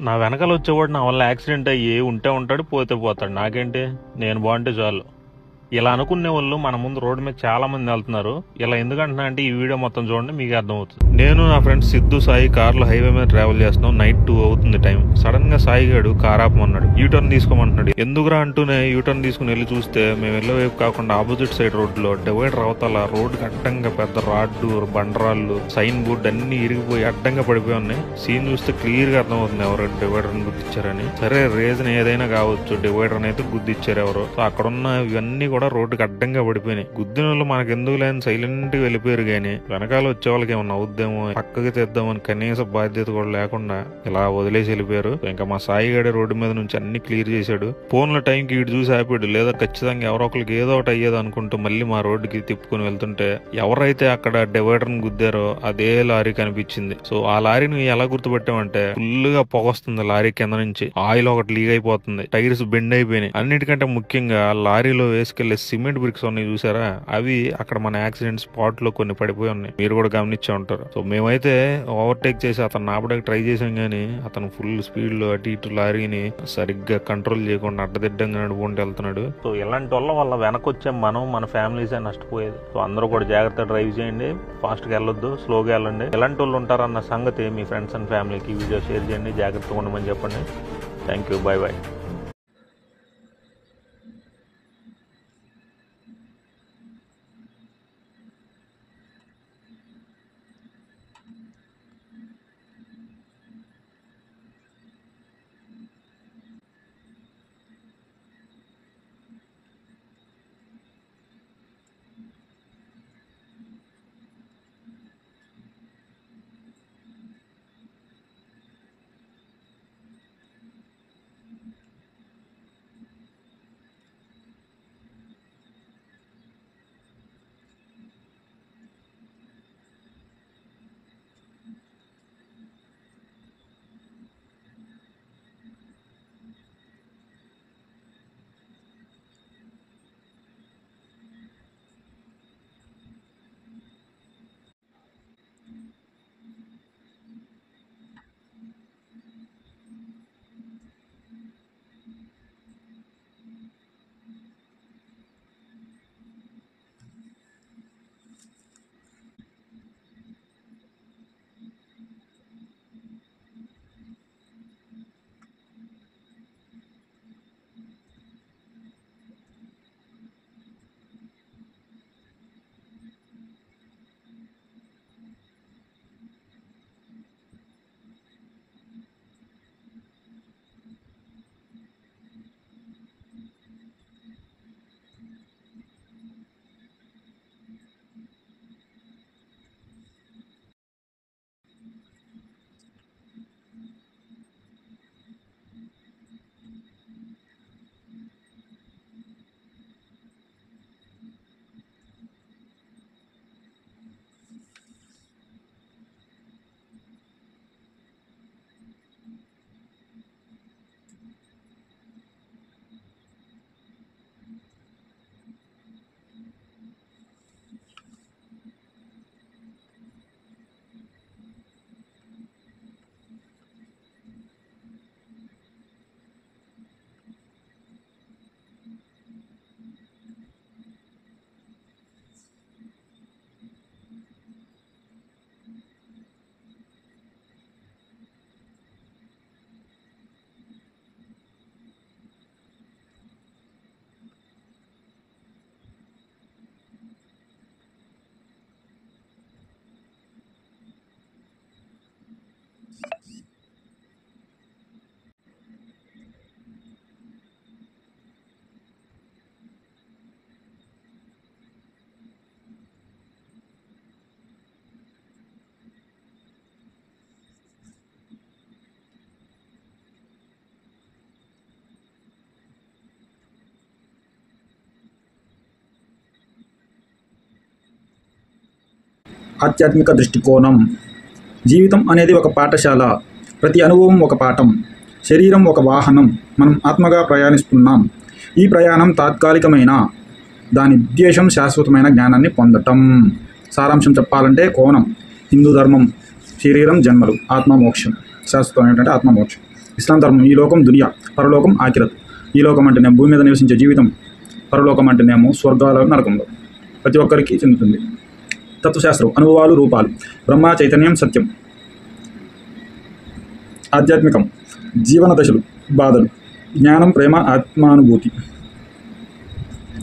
నా వెనకాల వచ్చేవాడు నా వల్ల యాక్సిడెంట్ అయ్యి ఉంటే ఉంటాడు, పోతే పోతాడు. నాకేంటి, నేను బాగుంటే చాలు. ఇలా అనుకునే వాళ్ళు మన ముందు రోడ్డు మీద చాలా మంది వెళ్తున్నారు. ఇలా ఎందుకంటున్నా అంటే ఈ వీడియో మొత్తం చూడండి, మీకు అర్థమవుతుంది. నేను నా ఫ్రెండ్స్ సిద్ధు, సాయి కార్లో హైవే మీద ట్రావెల్ చేస్తున్నాం. నైట్ 2 అవుతుంది టైం. సడన్ గా సాయి గాడు కార్ ఆపమన్నాడు, యూటర్న్ తీసుకోమంటున్నాడు. ఎందుకురా అంటూనే యూటర్న్ తీసుకుని వెళ్ళి చూస్తే మేము వెళ్ళే వైపు కాకుండా ఆపోజిట్ సైడ్ రోడ్లో డివైడర్ అవతల రోడ్డుకి అడ్డంగా పెద్ద రాడ్డు, బండరాళ్ళు, సైన్ బోర్డు అన్ని ఇరిగిపోయి అడ్డంగా పడిపోయి ఉన్నాయి. సీన్ చూస్తే క్లియర్ గా అర్థమవుతుంది ఎవరు డివైడర్ ని గుద్దిచ్చారని. సరే, రీజన్ ఏదైనా కావచ్చు, డివైడర్ అయితే గుద్దిచ్చారు ఎవరు. సో అక్కడ ఉన్న ఇవన్నీ కూడా రోడ్డుకి అడ్డంగా పడిపోయినాయి. గుద్దిన వాళ్ళు మనకు ఎందుకు లేని సైలెంట్ గా వెళ్ళిపోయారు. గానీ వెనకాల వచ్చే వాళ్ళకి ఏమన్నా అవుద్దేమో, పక్కకి తెద్దామని కనీస బాధ్యత కూడా లేకుండా ఇలా వదిలేసి వెళ్ళిపోయారు. ఇంకా మా సాయి గడే రోడ్డు మీద నుంచి అన్ని క్లియర్ చేశాడు. ఫోన్ల టైంకి ఇటు చూసి ఆపాడు, లేదా ఖచ్చితంగా ఎవరో ఒకరికి ఏదో ఒకటి అయ్యేది అనుకుంటూ మళ్ళీ మా రోడ్డుకి తిప్పుకుని వెళ్తుంటే ఎవరైతే అక్కడ డివైడర్ ని గుద్దారో అదే లారీ కనిపించింది. సో ఆ లారీని ఎలా గుర్తుపెట్టామంటే, ఫుల్ గా పొగొస్తుంది లారీ కింద నుంచి, ఆయిల్ ఒకటి లీక్ అయిపోతుంది, టైర్స్ బెండ్ అయిపోయినాయి. అన్నిటికంటే ముఖ్యంగా లారీలో వేసుకెళ్లే సిమెంట్ బ్రిక్స్ ఉన్నాయి చూసారా, అవి అక్కడ మన యాక్సిడెంట్ స్పాట్ లో కొన్ని పడిపోయి ఉన్నాయి. మీరు కూడా గమనించే ఉంటారు. సో మేమైతే ఓవర్టేక్ చేసి అతను ఆపడానికి ట్రై చేసాం, గానీ అతను ఫుల్ స్పీడ్ లో అటు ఇటు లారీని సరిగ్గా కంట్రోల్ చేయకుండా అడ్డదిడ్డంగా నడుపుకుంటూ వెళ్తున్నాడు. సో ఇలాంటి వల్ల వెనకొచ్చే మనం, మన ఫ్యామిలీసే నష్టపోయేది. సో అందరూ కూడా జాగ్రత్తగా డ్రైవ్ చేయండి, ఫాస్ట్ గా వెళ్ళొద్దు, స్లోగా వెళ్ళండి. ఎలాంటి వాళ్ళు ఉంటారన్న సంగతి మీ ఫ్రెండ్స్ అండ్ ఫ్యామిలీకి వీడియో షేర్ చేయండి, జాగ్రత్తగా ఉండమని చెప్పండి. Thank you, by by. ఆధ్యాత్మిక దృష్టికోణం. జీవితం అనేది ఒక పాఠశాల. ప్రతి అనుభవం ఒక పాఠం. శరీరం ఒక వాహనం. మనం ఆత్మగా ప్రయాణిస్తున్నాం. ఈ ప్రయాణం తాత్కాలికమైన, దాని ఉద్దేశం శాశ్వతమైన జ్ఞానాన్ని పొందటం. సారాంశం చెప్పాలంటే కోణం: హిందూ ధర్మం శరీరం, జన్మలు, ఆత్మమోక్షం. శాశ్వతం ఏంటంటే ఆత్మమోక్షం. ఇస్లాం ధర్మం ఈ లోకం దునియా, పరలోకం ఆఖిరత్. ఈ లోకం అంటేనేమో భూమి మీద నివసించే జీవితం, పరలోకం అంటేనేమో స్వర్గాల నరకంలో ప్రతి ఒక్కరికి చెందుతుంది. తత్వశాస్త్రం అనుభవాలు, రూపాలు, బ్రహ్మ చైతన్యం, సత్యం. ఆధ్యాత్మికం జీవన దశలు, బాధలు, జ్ఞానం, ప్రేమ, ఆత్మానుభూతి.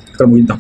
ఇక్కడ ముగిద్దాం.